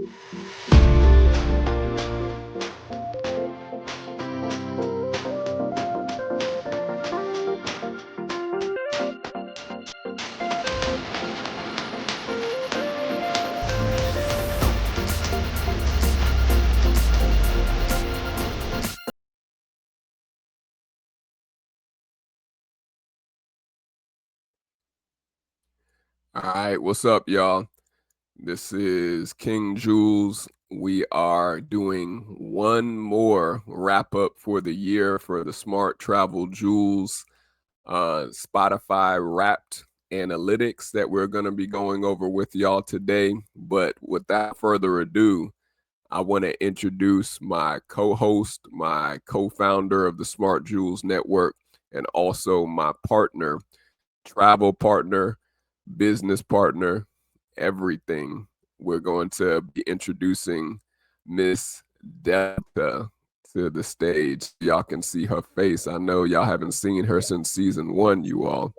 All right, what's up, y'all? This is King Jewelz. We are doing one more wrap up for the year for the Smart Travel Jewelz Spotify Wrapped analytics that we're going to be going over with y'all today. But without further ado, I want to introduce my co-host, my co-founder of the Smart Jewelz Network, and also my partner, travel partner, business partner, everything. We're going to be introducing Miss Delta to the stage. Y'all can see her face. I know y'all haven't seen her since season 1, you all.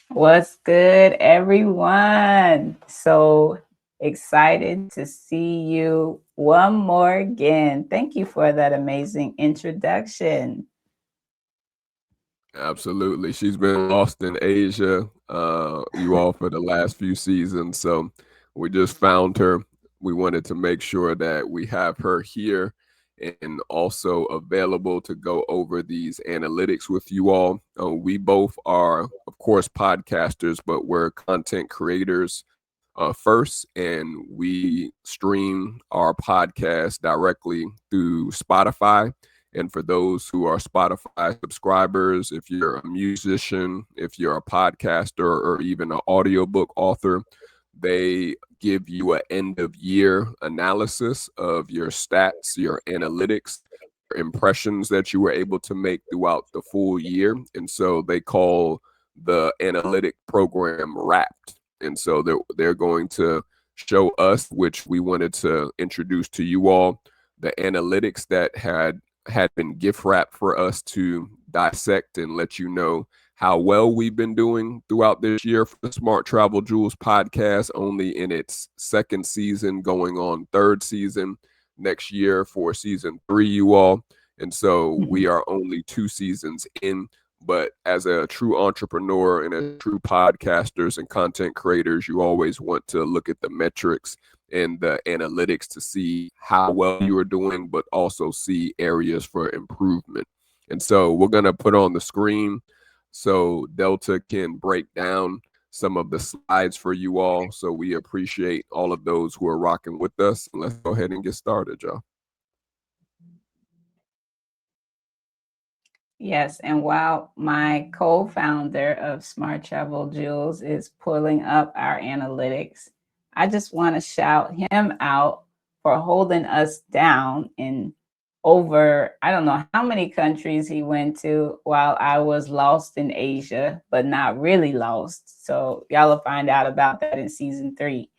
What's good, everyone? So excited to see you one more again. Thank you for that amazing introduction. Absolutely. She's been lost in Asia, you all, for the last few seasons. So we just found her. We wanted to make sure that we have her here and also available to go over these analytics with you all. We both are, of course, podcasters, but we're content creators first, and we stream our podcast directly through Spotify. And for those who are Spotify subscribers, if you're a musician, if you're a podcaster, or even an audiobook author, they give you an end of year analysis of your stats, your analytics, your impressions that you were able to make throughout the full year. And so they call the analytic program Wrapped. And so they're going to show us, which we wanted to introduce to you all, the analytics that had been gift wrapped for us to dissect and let you know how well we've been doing throughout this year for the Smart Travel Jewelz podcast, only in its second season, going on third season next year for season 3, you all. And so we are only 2 seasons in. But as a true entrepreneur and as true podcasters and content creators, you always want to look at the metrics and the analytics to see how well you are doing, but also see areas for improvement. And so we're going to put on the screen so Delta can break down some of the slides for you all. So we appreciate all of those who are rocking with us. Let's go ahead and get started, y'all. Yes, and while my co-founder of Smart Travel Jewelz is pulling up our analytics, I just want to shout him out for holding us down in over, I don't know how many countries he went to while I was lost in Asia, but not really lost. So y'all will find out about that in season 3.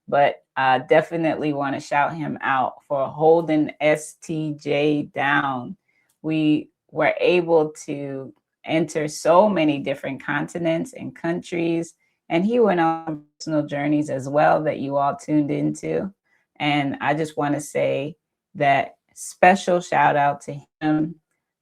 But I definitely want to shout him out for holding STJ down. We were able to enter so many different continents and countries, and he went on personal journeys as well that you all tuned into. And I just want to say that special shout out to him,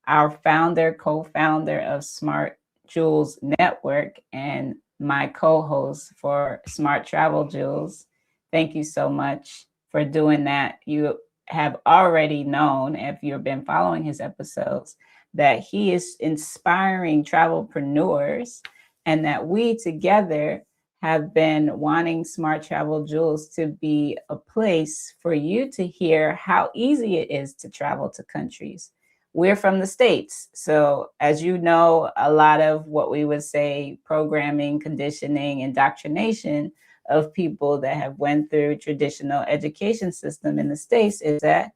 our founder, co-founder of Smart Jewelz Network, and my co-host for Smart Travel Jewelz. Thank you so much for doing that. You have already known, if you've been following his episodes, that he is inspiring travelpreneurs, and that we together have been wanting Smart Travel Jewelz to be a place for you to hear how easy it is to travel to countries. We're from the States. So as you know, a lot of what we would say programming, conditioning, indoctrination of people that have went through traditional education system in the States is that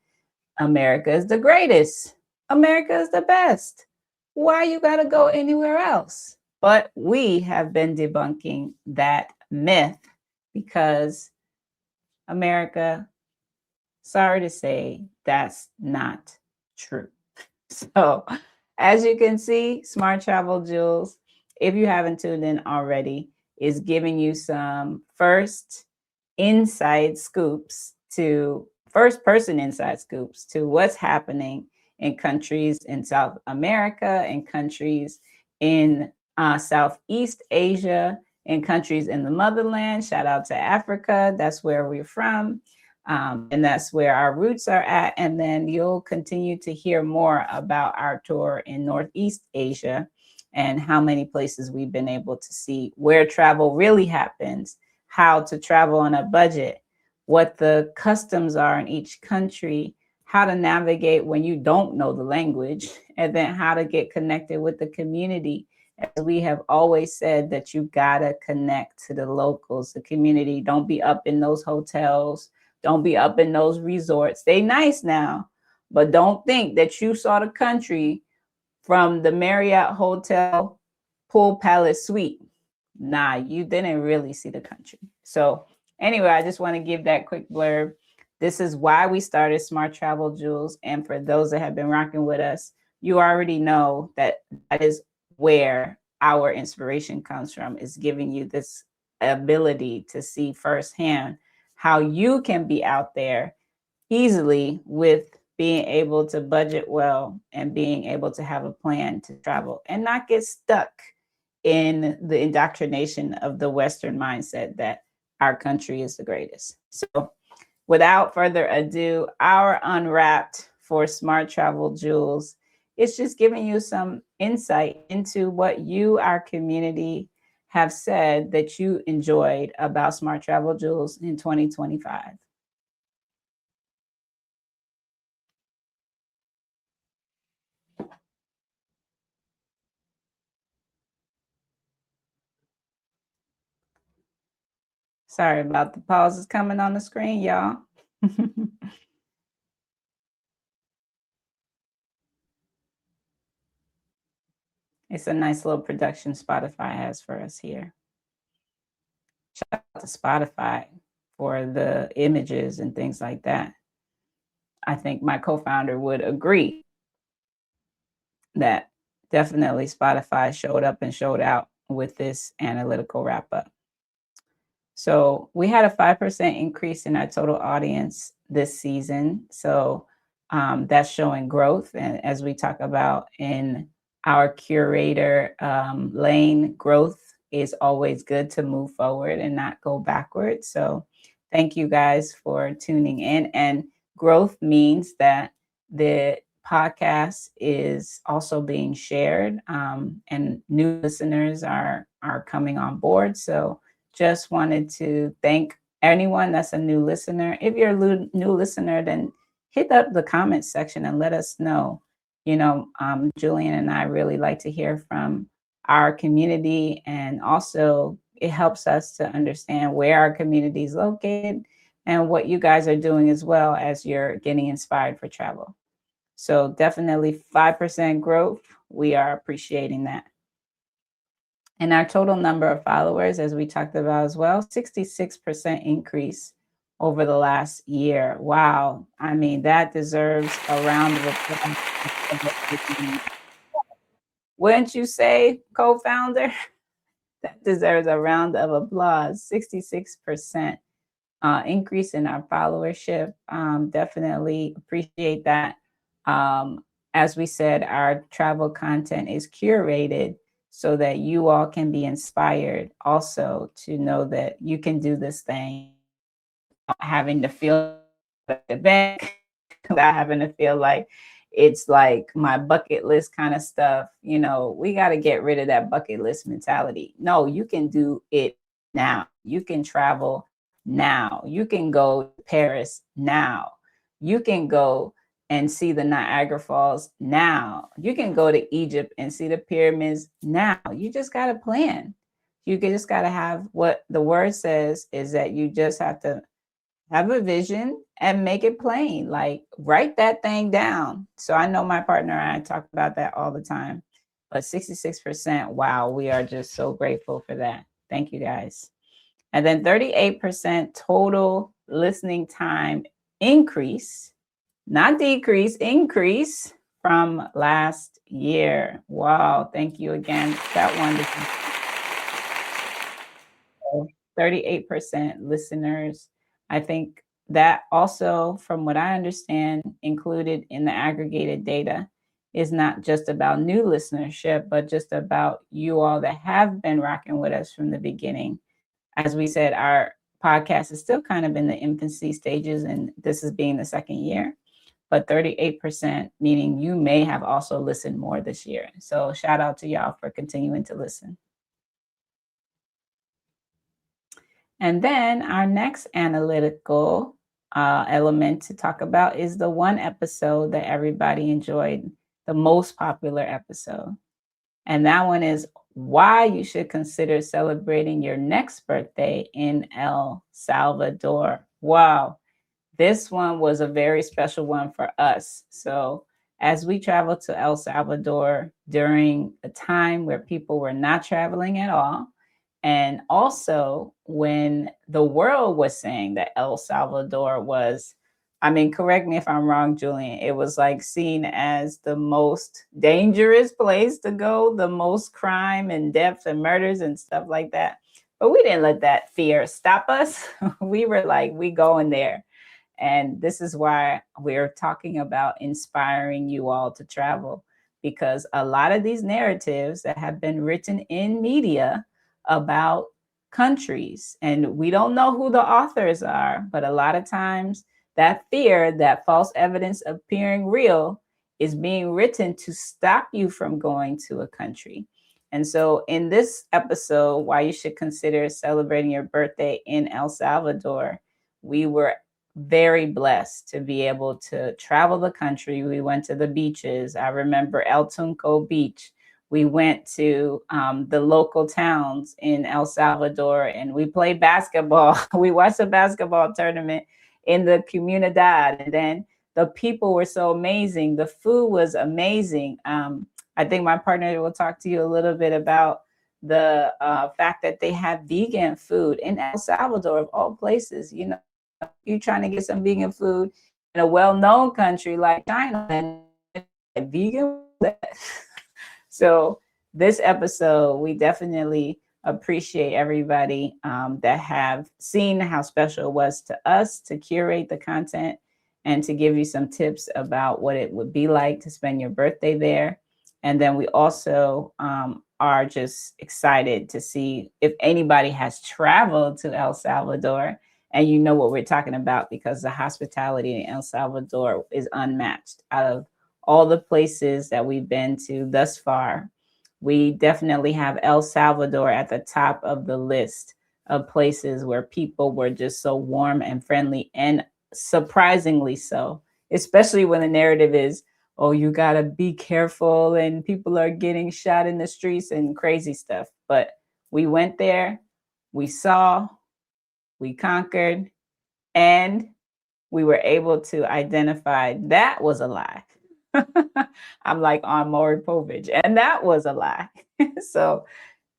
America is the greatest. America is the best. Why you got to go anywhere else? But we have been debunking that myth because America, sorry to say, that's not true. So as you can see, Smart Travel Jewelz, if you haven't tuned in already, is giving you some first inside scoops to first person inside scoops to what's happening in countries in South America, in countries in Southeast Asia, in countries in the motherland. Shout out to Africa. That's where we're from. And that's where our roots are at. And then you'll continue to hear more about our tour in Northeast Asia and how many places we've been able to see, where travel really happens, how to travel on a budget, what the customs are in each country, how to navigate when you don't know the language, and then how to get connected with the community. As we have always said, that you gotta connect to the locals, the community. Don't be up in those hotels. Don't be up in those resorts. They nice now, but don't think that you saw the country from the Marriott Hotel Pool Palace Suite. Nah, you didn't really see the country. So anyway, I just want to give that quick blurb. This is why we started Smart Travel Jewelz. And for those that have been rocking with us, you already know that that is where our inspiration comes from, is giving you this ability to see firsthand how you can be out there easily with being able to budget well and being able to have a plan to travel and not get stuck in the indoctrination of the Western mindset that our country is the greatest. So without further ado, our Unwrapped for Smart Travel Jewelz, it's just giving you some insight into what you, our community, have said that you enjoyed about Smart Travel Jewelz in 2025. Sorry about the pauses coming on the screen, y'all. It's a nice little production Spotify has for us here. Shout out to Spotify for the images and things like that. I think my co-founder would agree that definitely Spotify showed up and showed out with this analytical wrap up. So we had a 5% increase in our total audience this season. So that's showing growth. And as we talk about in our curator lane, growth is always good to move forward and not go backwards. So thank you guys for tuning in. And growth means that the podcast is also being shared and new listeners are coming on board. So just wanted to thank anyone that's a new listener. If you're a new listener, then hit up the comment section and let us know. You know, Julian and I really like to hear from our community, and also it helps us to understand where our community is located and what you guys are doing as well as you're getting inspired for travel. So definitely 5% growth. We are appreciating that. And our total number of followers, as we talked about as well, 66% increase over the last year. Wow. I mean, that deserves a round of applause. Wouldn't you say, co-founder? That deserves a round of applause. 66% increase in our followership. Definitely appreciate that. As we said, our travel content is curated so that you all can be inspired also to know that you can do this thing without having to feel like the bank, without having to feel like it's like my bucket list kind of stuff. You know, we got to get rid of that bucket list mentality. No, you can do it now. You can travel now. You can go to Paris now. You can go and see the Niagara Falls now. You can go to Egypt and see the pyramids now. You just got to plan. You just got to have what the word says is that you just have to have a vision and make it plain. Like, write that thing down. So I know my partner and I talk about that all the time. But 66%, wow, we are just so grateful for that. Thank you guys. And then 38% total listening time increase, not decrease, increase from last year. Wow, thank you again. That one, 38% listeners. I think that also, from what I understand, included in the aggregated data is not just about new listenership, but just about you all that have been rocking with us from the beginning. As we said, our podcast is still kind of in the infancy stages, and this is being the second year. But 38%, meaning you may have also listened more this year. So shout out to y'all for continuing to listen. And then our next analytical element to talk about is the one episode that everybody enjoyed, the most popular episode. And that one is why you should consider celebrating your next birthday in El Salvador. Wow. This one was a very special one for us. So, as we traveled to El Salvador during a time where people were not traveling at all, and also when the world was saying that El Salvador was, I mean, correct me if I'm wrong, Julian, it was like seen as the most dangerous place to go, the most crime and deaths and murders and stuff like that. But we didn't let that fear stop us. We were like, we going there. And this is why we're talking about inspiring you all to travel, because a lot of these narratives that have been written in media about countries, and we don't know who the authors are, but a lot of times that fear, that false evidence appearing real, is being written to stop you from going to a country. And so in this episode, why you should consider celebrating your birthday in El Salvador, we were very blessed to be able to travel the country. We went to the beaches. I remember El Tunco Beach. We went to the local towns in El Salvador, and we played basketball. We watched a basketball tournament in the comunidad. And then the people were so amazing. The food was amazing. I think my partner will talk to you a little bit about the fact that they have vegan food in El Salvador, of all places. You know, you're trying to get some vegan food in a well-known country like China, and vegan. So this episode, we definitely appreciate everybody that have seen how special it was to us to curate the content and to give you some tips about what it would be like to spend your birthday there. And then we also are just excited to see if anybody has traveled to El Salvador and you know what we're talking about, because the hospitality in El Salvador is unmatched. Out of all the places that we've been to thus far, we definitely have El Salvador at the top of the list of places where people were just so warm and friendly, and surprisingly so, especially when the narrative is, oh, you got to be careful and people are getting shot in the streets and crazy stuff. But we went there, we saw, we conquered, and we were able to identify that was a lie. I'm like on Maury Povich, and that was a lie. So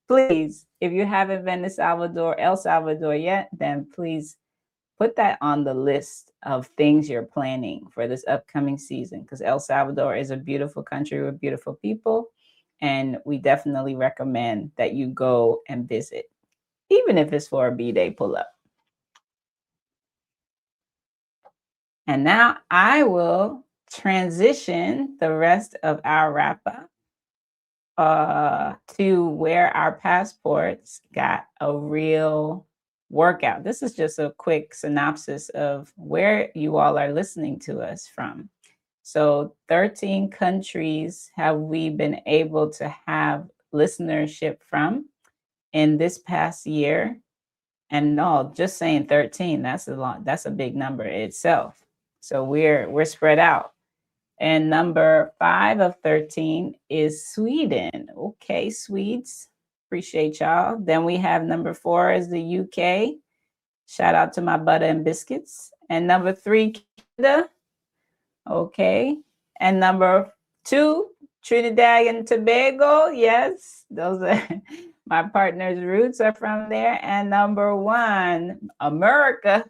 please, if you haven't been to El Salvador yet, then please put that on the list of things you're planning for this upcoming season, because El Salvador is a beautiful country with beautiful people, and we definitely recommend that you go and visit, even if it's for a B-Day pull-up. And now I will transition the rest of our wrap-up to where our passports got a real workout. This is just a quick synopsis of where you all are listening to us from. So 13 countries have we been able to have listenership from in this past year. And no, just saying 13, that's a big number itself. So we're spread out. And number 5 of 13 is Sweden. Okay, Swedes. Appreciate y'all. Then we have number 4 is the UK. Shout out to my butter and biscuits. And number 3, Canada. Okay. And number 2, Trinidad and Tobago. Yes, those are my partner's roots are from there. And number 1, America,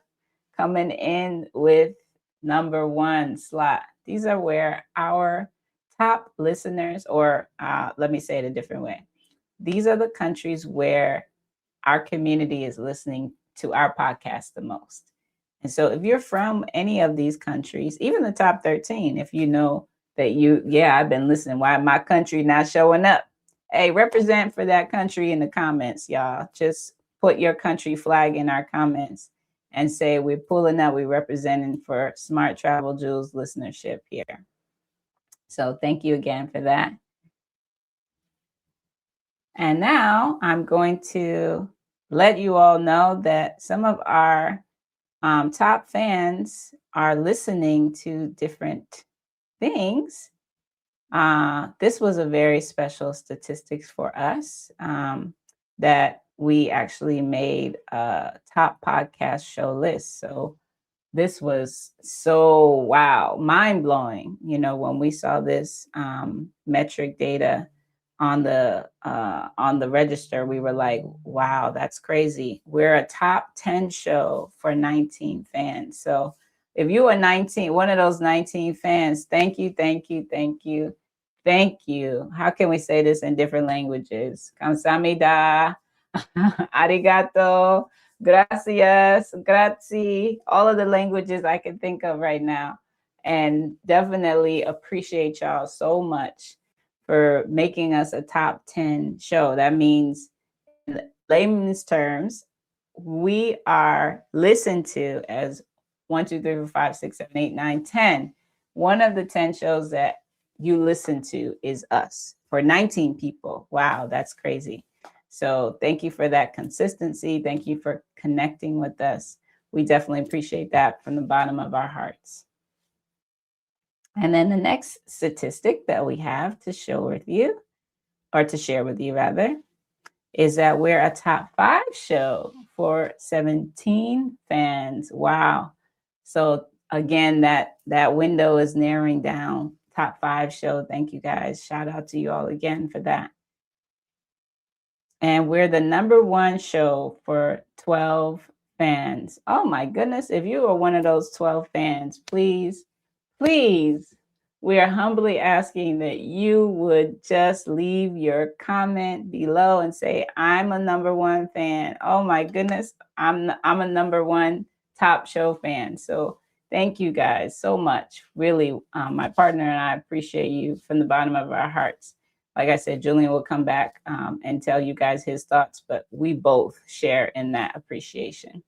coming in with number 1 slot. These are where our top listeners, or let me say it a different way. These are the countries where our community is listening to our podcast the most. And so if you're from any of these countries, even the top 13, if you know that I've been listening, why my country not showing up? Hey, represent for that country in the comments, y'all. Just put your country flag in our comments and say we're pulling up, we're representing for Smart Travel Jewels listenership here. So thank you again for that. And now I'm going to let you all know that some of our top fans are listening to different things. This was a very special statistics for us, that we actually made a top podcast show list. So this was so, wow, mind blowing. You know, when we saw this metric data on the register, we were like, wow, that's crazy. We're a top 10 show for 19 fans. So if you are one of those 19 fans, thank you, thank you, thank you, thank you. How can we say this in different languages? Kamsahamnida, arigato, gracias, grazie, all of the languages I can think of right now. And definitely appreciate y'all so much for making us a top 10 show. That means, in layman's terms, we are listened to as 1, 2, 3, 4, 5, 6, 7, 8, 9, 10. One of the 10 shows that you listen to is us for 19 people. Wow, that's crazy. So thank you for that consistency. Thank you for connecting with us. We definitely appreciate that from the bottom of our hearts. And then the next statistic that we have to show with you, or to share with you rather, is that we're a top 5 show for 17 fans. Wow. So again, that window is narrowing down. Top 5 show. Thank you guys. Shout out to you all again for that. And we're the number 1 show for 12 fans. Oh my goodness. If you are one of those 12 fans, please, we are humbly asking that you would just leave your comment below and say, I'm a number 1 fan. Oh my goodness. I'm a number 1 top show fan. So thank you guys so much. Really, my partner and I appreciate you from the bottom of our hearts. Like I said, Julian will come back and tell you guys his thoughts, but we both share in that appreciation.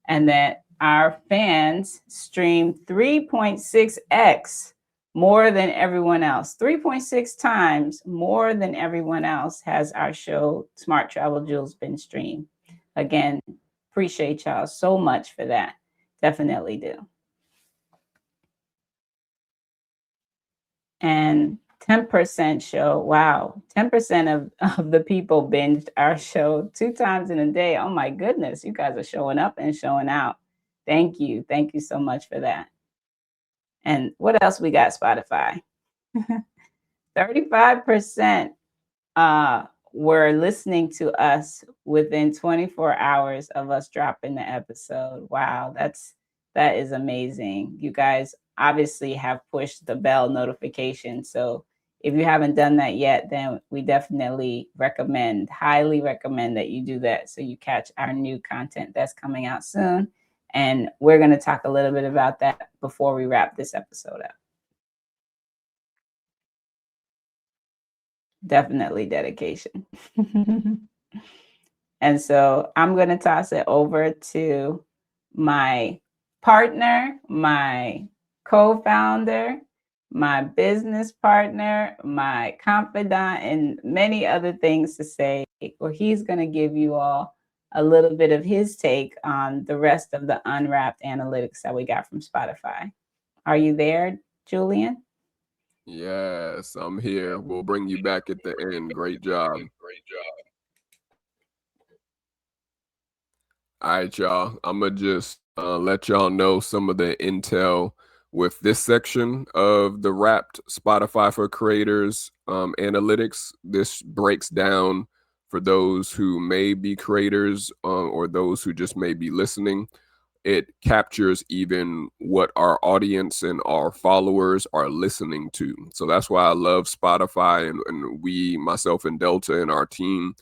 And that our fans stream 3.6x more than everyone else. 3.6 times more than everyone else has our show, Smart Travel Jewels, been streamed. Again, appreciate y'all so much for that. Definitely do. And 10% show. Wow. 10% of the people binged our show 2 times in a day. Oh my goodness. You guys are showing up and showing out. Thank you. Thank you so much for that. And what else we got, Spotify? 35% were listening to us within 24 hours of us dropping the episode. Wow. That is amazing. You guys obviously have pushed the bell notification. So if you haven't done that yet, then we definitely highly recommend that you do that so you catch our new content that's coming out soon. And we're going to talk a little bit about that before we wrap this episode up. Definitely dedication. And so I'm going to toss it over to my partner, my co-founder, my business partner, my confidant, and many other things to say, where he's going to give you all a little bit of his take on the rest of the unwrapped analytics that we got from Spotify. Are you there, Julian? Yes, I'm here. We'll bring you back at the end. Great job. All right, y'all. I'm going to just let y'all know some of the intel with this section of the wrapped Spotify for Creators analytics. This breaks down for those who may be creators or those who just may be listening. It captures even what our audience and our followers are listening to. So that's why I love Spotify, and we, myself and Delta and our team,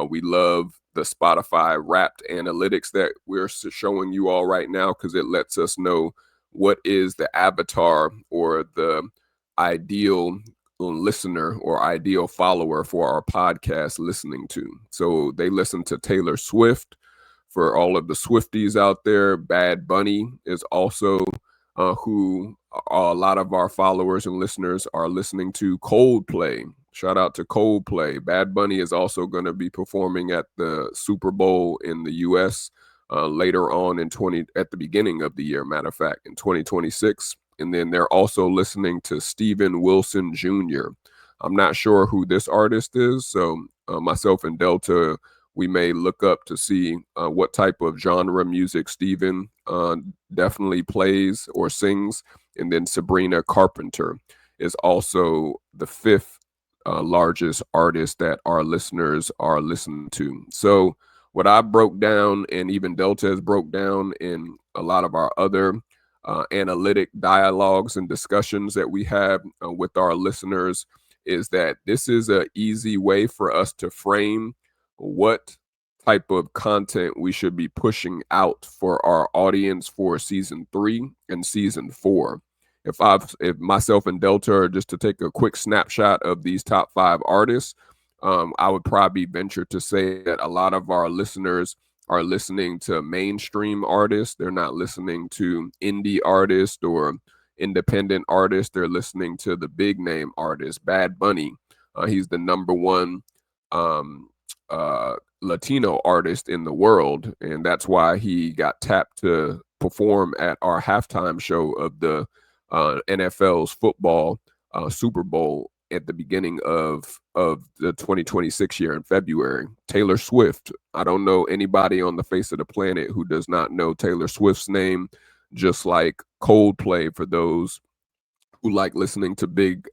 We love the Spotify Wrapped analytics that we're showing you all right now, because it lets us know what is the avatar or the ideal listener or ideal follower for our podcast listening to. So they listen to Taylor Swift. For all of the Swifties out there, Bad Bunny is also who a lot of our followers and listeners are listening to. Coldplay. Shout out to Coldplay. Bad Bunny is also going to be performing at the Super Bowl in the U.S. Later on at the beginning of the year, matter of fact, in 2026. And then they're also listening to Steven Wilson Jr. I'm not sure who this artist is, so myself and Delta, we may look up to see what type of genre music Steven definitely plays or sings. And then Sabrina Carpenter is also the fifth largest artist that our listeners are listening to. So what I broke down, and even Delta has broke down in a lot of our other analytic dialogues and discussions that we have with our listeners, is that this is an easy way for us to frame what type of content we should be pushing out for our audience for season 3 and season 4. If myself and Delta are just to take a quick snapshot of these top 5 artists, I would probably venture to say that a lot of our listeners are listening to mainstream artists. They're not listening to indie artists or independent artists. They're listening to the big name artists. Bad Bunny, he's the number one Latino artist in the world, and that's why he got tapped to perform at our halftime show of the NFL's football Super Bowl at the beginning of the 2026 year in February. Taylor Swift. I don't know anybody on the face of the planet who does not know Taylor Swift's name, just like Coldplay for those who like listening to big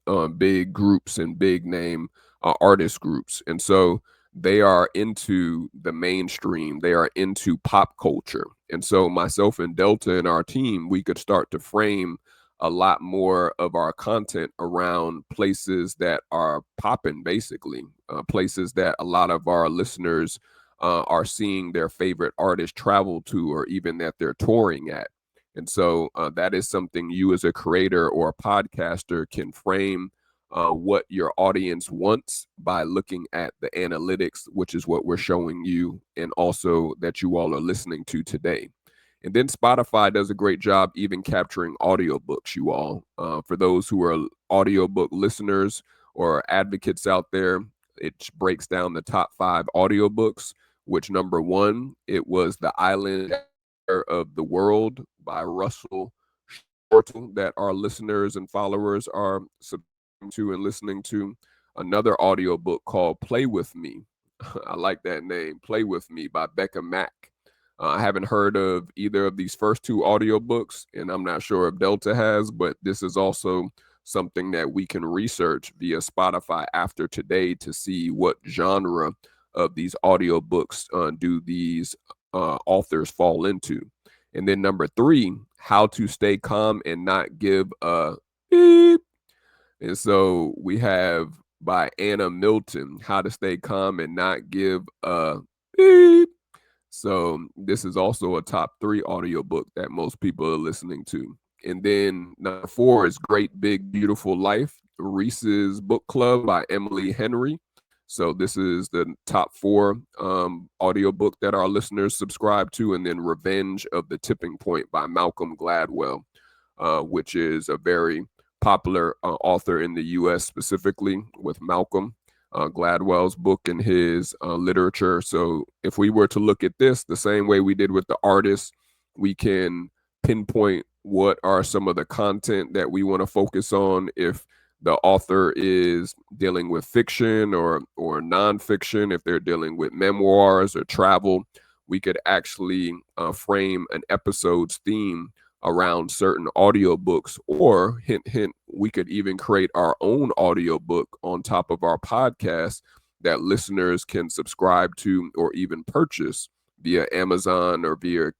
groups and big name artist groups. And so they are into the mainstream. They are into pop culture. And so myself and Delta and our team, we could start to frame a lot more of our content around places that are popping, basically, places that a lot of our listeners are seeing their favorite artists travel to, or even that they're touring at. And so that is something you as a creator or a podcaster can frame what your audience wants by looking at the analytics, which is what we're showing you, and also that you all are listening to today. And then Spotify does a great job even capturing audiobooks, you all. For those who are audiobook listeners or advocates out there, it breaks down the top 5 audiobooks, which number 1, it was The Island of the World by Russell Shortle that our listeners and followers are subscribing to and listening to. Another audiobook called Play With Me. I like that name, Play With Me by Becca Mack. I haven't heard of either of these first 2 audiobooks, and I'm not sure if Delta has, but this is also something that we can research via Spotify after today to see what genre of these audiobooks do these authors fall into. And then number 3, How to Stay Calm and Not Give a Beep. And so we have by Anna Milton, How to Stay Calm and Not Give a Beep. So this is also a top 3 audiobook that most people are listening to. And then number 4 is Great Big Beautiful Life, Reese's Book Club by Emily Henry. So this is the top 4 audiobook that our listeners subscribe to. And then Revenge of the Tipping Point by Malcolm Gladwell, which is a very popular author in the U.S. specifically with Malcolm Gladwell's book and his literature. So if we were to look at this the same way we did with the artists, we can pinpoint what are some of the content that we want to focus on. If the author is dealing with fiction or nonfiction, if they're dealing with memoirs or travel, we could actually frame an episode's theme around certain audiobooks, or hint, we could even create our own audiobook on top of our podcast that listeners can subscribe to or even purchase via Amazon or via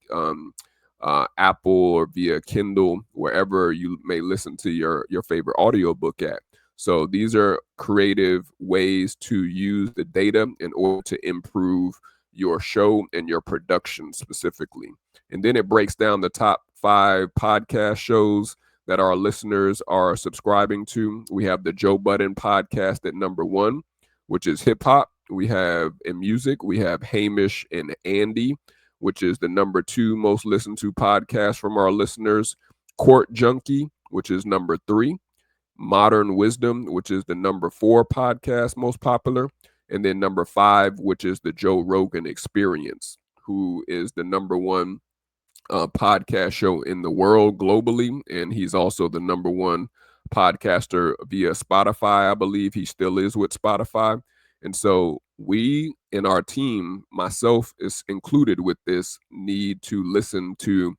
Apple or via Kindle, wherever you may listen to your favorite audiobook at. So these are creative ways to use the data in order to improve your show and your production specifically. And then it breaks down the top 5 podcast shows that our listeners are subscribing to. We have the Joe Budden podcast at number 1, which is hip hop. We have in music, we have Hamish and Andy, which is the number 2 most listened to podcast from our listeners. Court Junkie, which is number 3. Modern Wisdom, which is the number 4 podcast most popular. And then number 5, which is the Joe Rogan Experience, who is the number 1 podcast show in the world globally. And he's also the number 1 podcaster via Spotify. I believe he still is with Spotify. And so we in our team, myself is included with this, need to listen to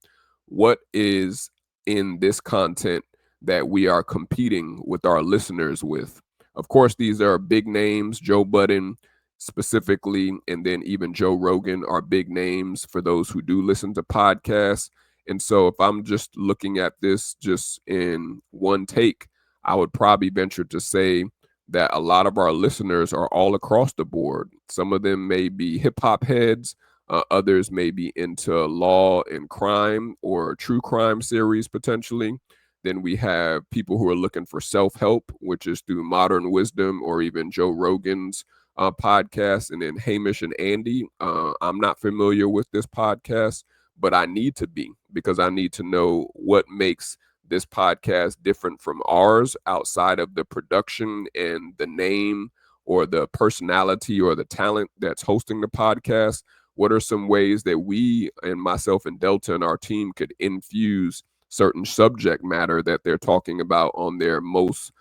what is in this content that we are competing with our listeners with. Of course, these are big names. Joe Budden specifically, and then even Joe Rogan are big names for those who do listen to podcasts. And so if I'm just looking at this just in one take, I would probably venture to say that a lot of our listeners are all across the board. Some of them may be hip hop heads. Others may be into law and crime or true crime series potentially. Then we have people who are looking for self-help, which is through Modern Wisdom or even Joe Rogan's podcast. And then Hamish and Andy. I'm not familiar with this podcast, but I need to be, because I need to know what makes this podcast different from ours outside of the production and the name or the personality or the talent that's hosting the podcast. What are some ways that we and myself and Delta and our team could infuse certain subject matter that they're talking about on their most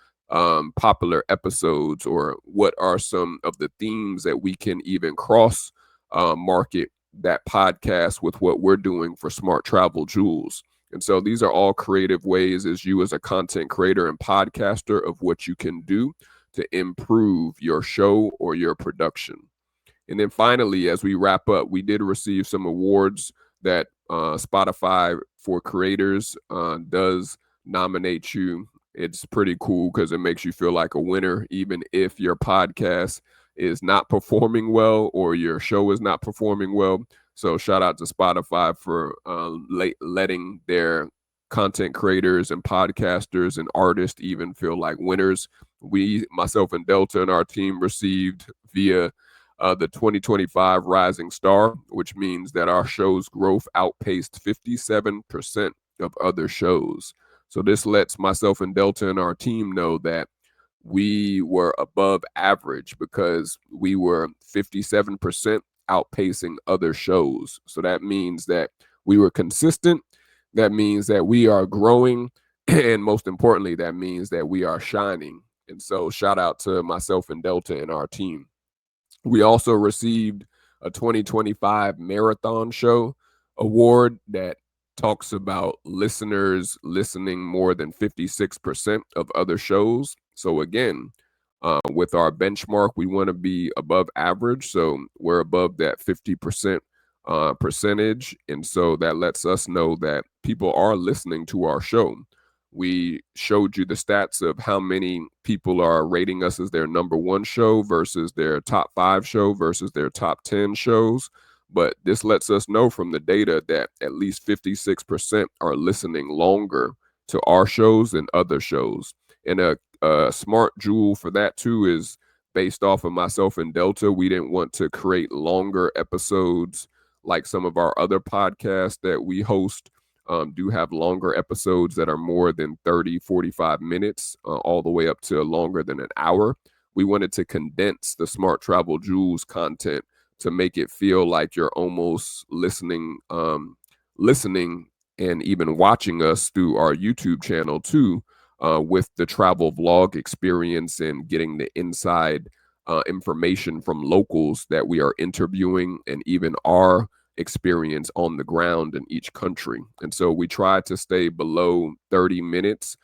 popular episodes, or what are some of the themes that we can even cross market that podcast with what we're doing for Smart Travel Jewelz. And so these are all creative ways as you as a content creator and podcaster of what you can do to improve your show or your production. And then finally, as we wrap up, we did receive some awards that Spotify for Creators does nominate you. It's pretty cool because it makes you feel like a winner, even if your podcast is not performing well or your show is not performing well. So shout out to Spotify for letting their content creators and podcasters and artists even feel like winners. We, myself and Delta and our team, received via the 2025 Rising Star, which means that our show's growth outpaced 57% of other shows. So this lets myself and Delta and our team know that we were above average because we were 57% outpacing other shows. So that means that we were consistent. That means that we are growing. And most importantly, that means that we are shining. And so shout out to myself and Delta and our team. We also received a 2025 Marathon Show award that talks about listeners listening more than 56% of other shows. So again, with our benchmark, we want to be above average. So we're above that 50% percentage. And so that lets us know that people are listening to our show. We showed you the stats of how many people are rating us as their number 1 show versus their top 5 show versus their top 10 shows. But this lets us know from the data that at least 56% are listening longer to our shows than other shows. And a smart jewel for that too is based off of myself and Delta. We didn't want to create longer episodes like some of our other podcasts that we host. Do have longer episodes that are more than 30, 45 minutes, all the way up to longer than an hour. We wanted to condense the Smart Travel Jewelz content to make it feel like you're almost listening and even watching us through our YouTube channel too, with the travel vlog experience and getting the inside information from locals that we are interviewing and even our experience on the ground in each country. And so we try to stay below 30 minutes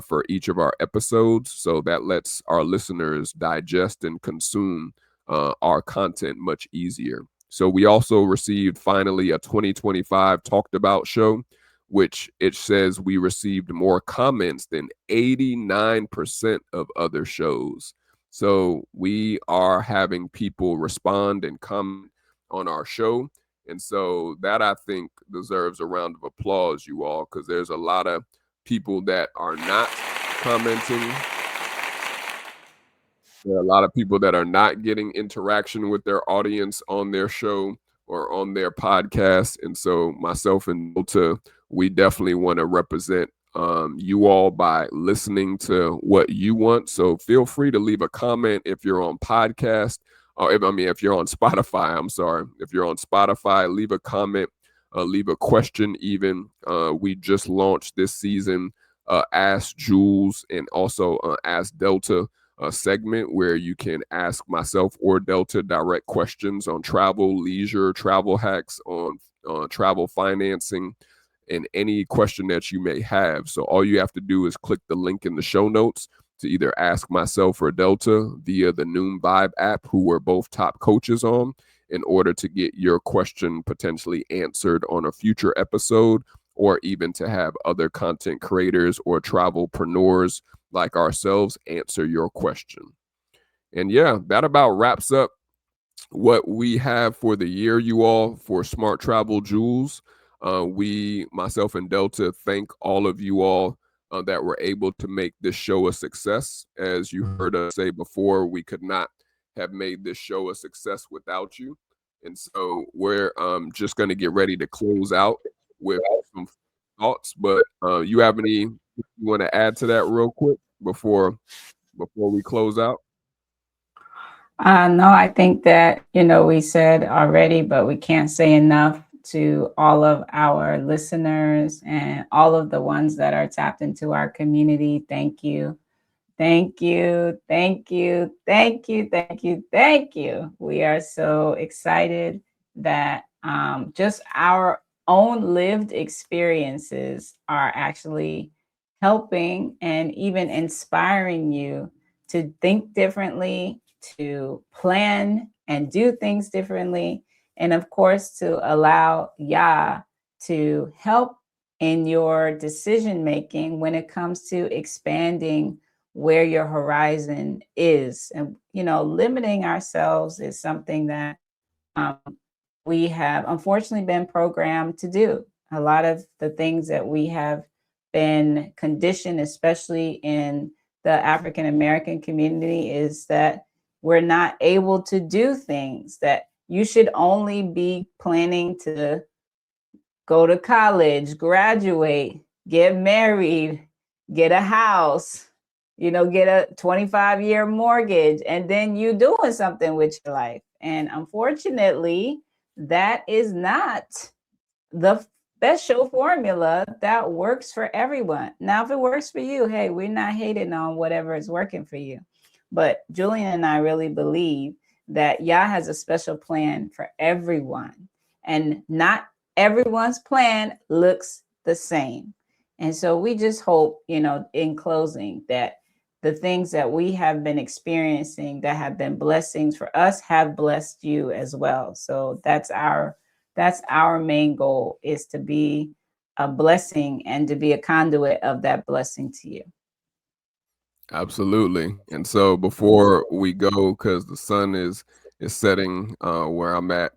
for each of our episodes. So that lets our listeners digest and consume our content much easier. So we also received finally a 2025 Talked About show, which it says we received more comments than 89% of other shows. So we are having people respond and comment on our show. And so that, I think, deserves a round of applause, you all, because there's a lot of people that are not commenting. There are a lot of people that are not getting interaction with their audience on their show or on their podcast. And so myself and Delta, we definitely want to represent you all by listening to what you want. So feel free to leave a comment if you're on podcast, or if you're on Spotify. I'm sorry. If you're on Spotify, leave a comment, leave a question even. We just launched this season Ask Jewelz and also Ask Delta, a segment where you can ask myself or Delta direct questions on travel, leisure, travel hacks, on travel financing, and any question that you may have. So all you have to do is click the link in the show notes to either ask myself or Delta via the Noon Vibe app, who we're both top coaches on, in order to get your question potentially answered on a future episode, or even to have other content creators or travelpreneurs like ourselves answer your question. And yeah, that about wraps up what we have for the year, you all, for Smart Travel Jewelz. Myself and Delta, thank all of you all that were able to make this show a success. As you heard us say before, we could not have made this show a success without you. And so we're just going to get ready to close out with some thoughts. But you have any you want to add to that real quick before we close out? No, I think that, we said already, but we can't say enough to all of our listeners and all of the ones that are tapped into our community. Thank you. Thank you. Thank you. Thank you. Thank you. Thank you. We are so excited that just our own lived experiences are actually helping and even inspiring you to think differently, to plan and do things differently, and of course, to allow Yah to help in your decision making when it comes to expanding where your horizon is. And, limiting ourselves is something that um, we have unfortunately been programmed to do. A lot of the things that we have been conditioned, especially in the African American community, is that we're not able to do things, that you should only be planning to go to college, graduate, get married, get a house, get a 25-year mortgage, and then you doing something with your life. And unfortunately, that is not the special formula that works for everyone. Now, if it works for you, hey, we're not hating on whatever is working for you. But Julian and I really believe that Yah has a special plan for everyone, and not everyone's plan looks the same. And so we just hope, in closing, that the things that we have been experiencing that have been blessings for us have blessed you as well. So that's our main goal, is to be a blessing and to be a conduit of that blessing to you. Absolutely. And so before we go, because the sun is setting where I'm at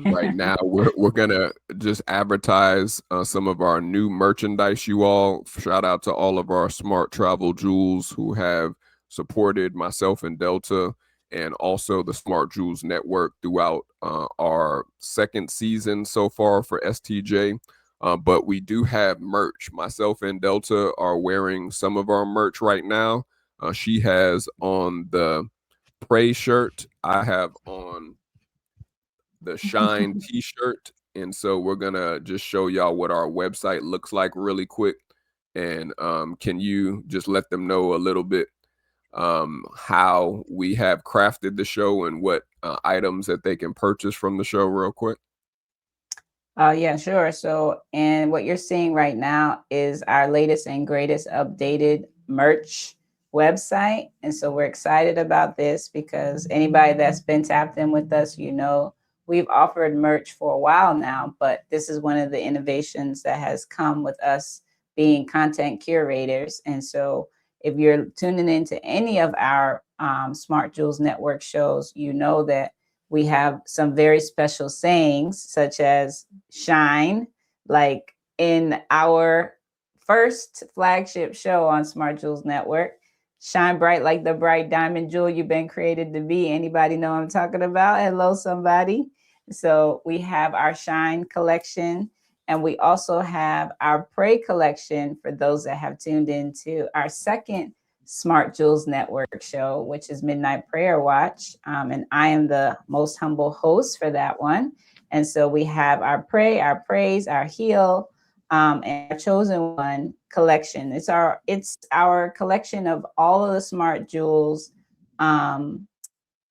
right now, we're gonna just advertise some of our new merchandise, you all. Shout out to all of our Smart Travel Jewelz who have supported myself and Delta, and also the Smart Jewelz Network throughout our second season so far for STJ. But we do have merch. Myself and Delta are wearing some of our merch right now. She has on the Pray shirt. I have on the Shine t-shirt. And so we're going to just show y'all what our website looks like really quick. And can you just let them know a little bit how we have crafted the show and what items that they can purchase from the show real quick? Yeah, sure. So, and what you're seeing right now is our latest and greatest updated merch website. And so we're excited about this because anybody that's been tapped in with us, we've offered merch for a while now, but this is one of the innovations that has come with us being content curators. And so if you're tuning into any of our Smart Jewels Network shows, you know that we have some very special sayings, such as shine, like in our first flagship show on Smart Jewels Network. Shine bright like the bright diamond jewel you've been created to be. Anybody know what I'm talking about? Hello, somebody. So we have our Shine collection, and we also have our Pray collection for those that have tuned into our second Smart Jewels Network show, which is Midnight Prayer Watch. And I am the most humble host for that one. And so we have our Pray, our Praise, our Heal, and our Chosen One collection. It's our collection of all of the Smart Jewels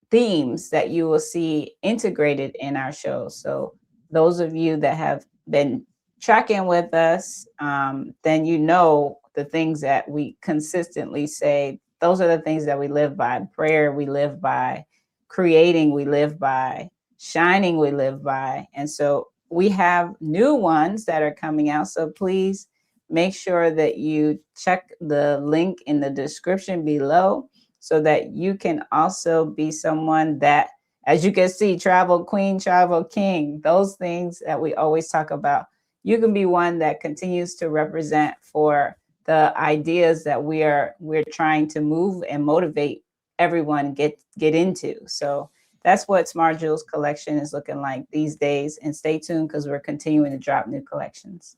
themes that you will see integrated in our show. So those of you that have been tracking with us, then you know the things that we consistently say. Those are the things that we live by. Prayer, we live by. Creating, we live by. Shining, we live by. And so we have new ones that are coming out. So please make sure that you check the link in the description below so that you can also be someone that, as you can see, travel queen, travel king, those things that we always talk about. You can be one that continues to represent for the ideas that we're trying to move and motivate everyone get into. So that's what Smart Jewels collection is looking like these days. And stay tuned because we're continuing to drop new collections.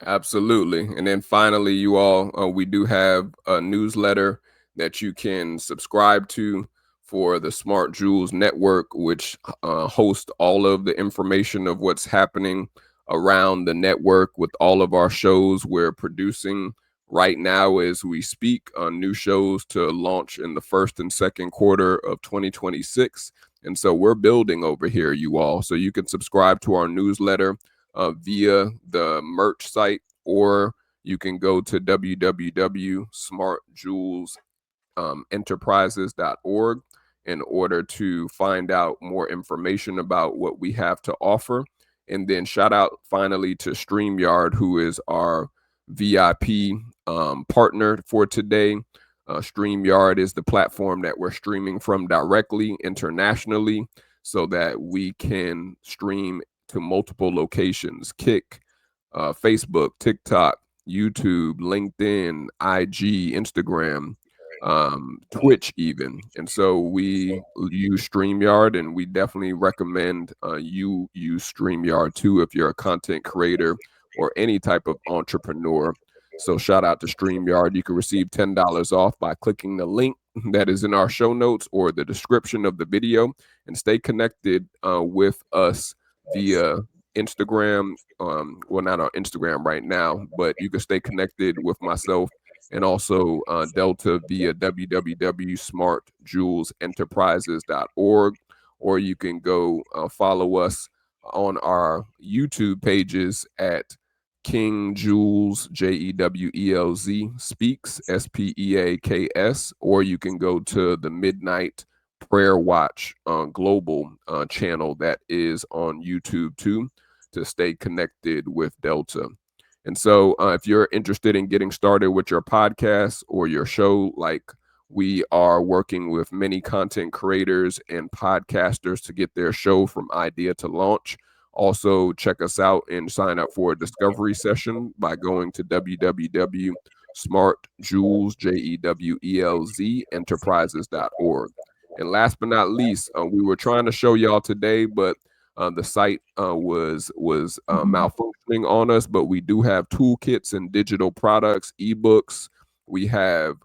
Absolutely. And then finally, you all, we do have a newsletter that you can subscribe to for the Smart Jewels Network, which hosts all of the information of what's happening around the network with all of our shows. We're producing right now as we speak on new shows to launch in the first and second quarter of 2026. And so we're building over here, you all. So you can subscribe to our newsletter via the merch site, or you can go to www.smartjewelsenterprises.org in order to find out more information about what we have to offer. And then shout out finally to StreamYard, who is our VIP partner for today. StreamYard is the platform that we're streaming from directly internationally so that we can stream to multiple locations: Kick, Facebook, TikTok, YouTube, LinkedIn, IG, Instagram, Twitch even. And so we use StreamYard, and we definitely recommend you use StreamYard too if you're a content creator or any type of entrepreneur. So shout out to StreamYard. You can receive $10 off by clicking the link that is in our show notes or the description of the video, and stay connected with us via Instagram. Well, not on Instagram right now, but you can stay connected with myself and also Delta via www.smartjewelsenterprises.org, or you can go follow us on our YouTube pages at King Jewelz, Jewelz Speaks, Speaks, or you can go to the Midnight Prayer Watch global channel that is on YouTube too, to stay connected with Delta. And so if you're interested in getting started with your podcast or your show, like we are working with many content creators and podcasters to get their show from idea to launch. Also, check us out and sign up for a discovery session by going to www.smartjewelz, enterprises.org. And last but not least, we were trying to show y'all today, but the site was malfunctioning on us. But we do have toolkits and digital products, ebooks. We have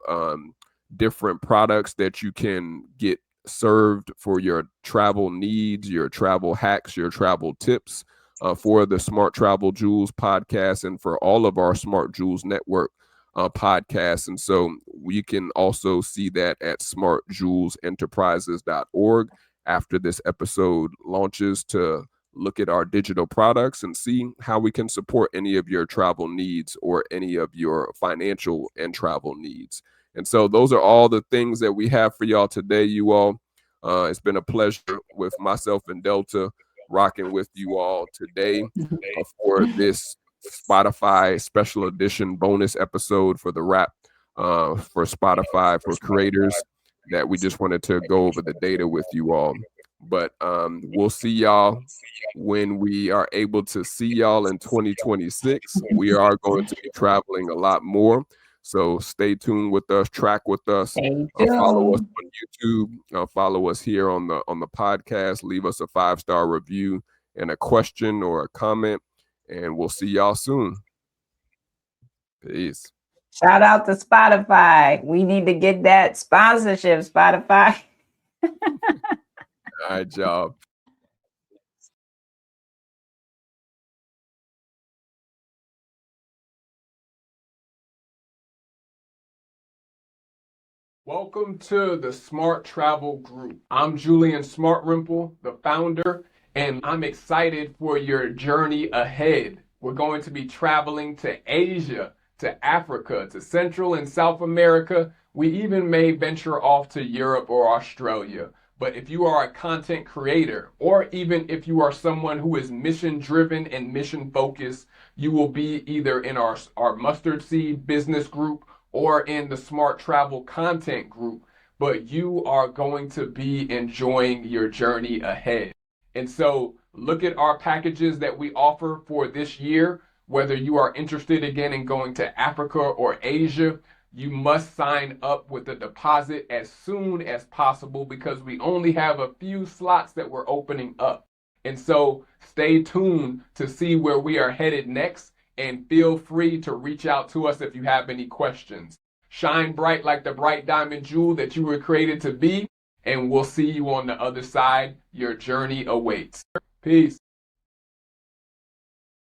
different products that you can get served for your travel needs, your travel hacks, your travel tips for the Smart Travel Jewels podcast and for all of our Smart Jewels Network podcasts. And so we can also see that at smartjewelsenterprises.org after this episode launches, to look at our digital products and see how we can support any of your travel needs or any of your financial and travel needs. And so those are all the things that we have for y'all today, you all. It's been a pleasure with myself and Delta rocking with you all today for this Spotify special edition bonus episode for the wrap for Spotify for creators that we just wanted to go over the data with you all. But we'll see y'all when we are able to see y'all in 2026. We are going to be traveling a lot more. So stay tuned with us, track with us, follow us on YouTube, follow us here on the podcast, leave us a 5-star review and a question or a comment, and we'll see y'all soon. Peace. Shout out to Spotify. We need to get that sponsorship, Spotify. All right, y'all. Welcome to the Smart Travel Group. I'm Julian Smartrimple, the founder, and I'm excited for your journey ahead. We're going to be traveling to Asia, to Africa, to Central and South America. We even may venture off to Europe or Australia. But if you are a content creator, or even if you are someone who is mission driven and mission focused, you will be either in our Mustard Seed business group or in the Smart Travel content group, but you are going to be enjoying your journey ahead. And so look at our packages that we offer for this year. Whether you are interested again in going to Africa or Asia, you must sign up with a deposit as soon as possible because we only have a few slots that we're opening up. And so stay tuned to see where we are headed next, and feel free to reach out to us if you have any questions. Shine bright like the bright diamond jewel that you were created to be, and we'll see you on the other side. Your journey awaits. Peace.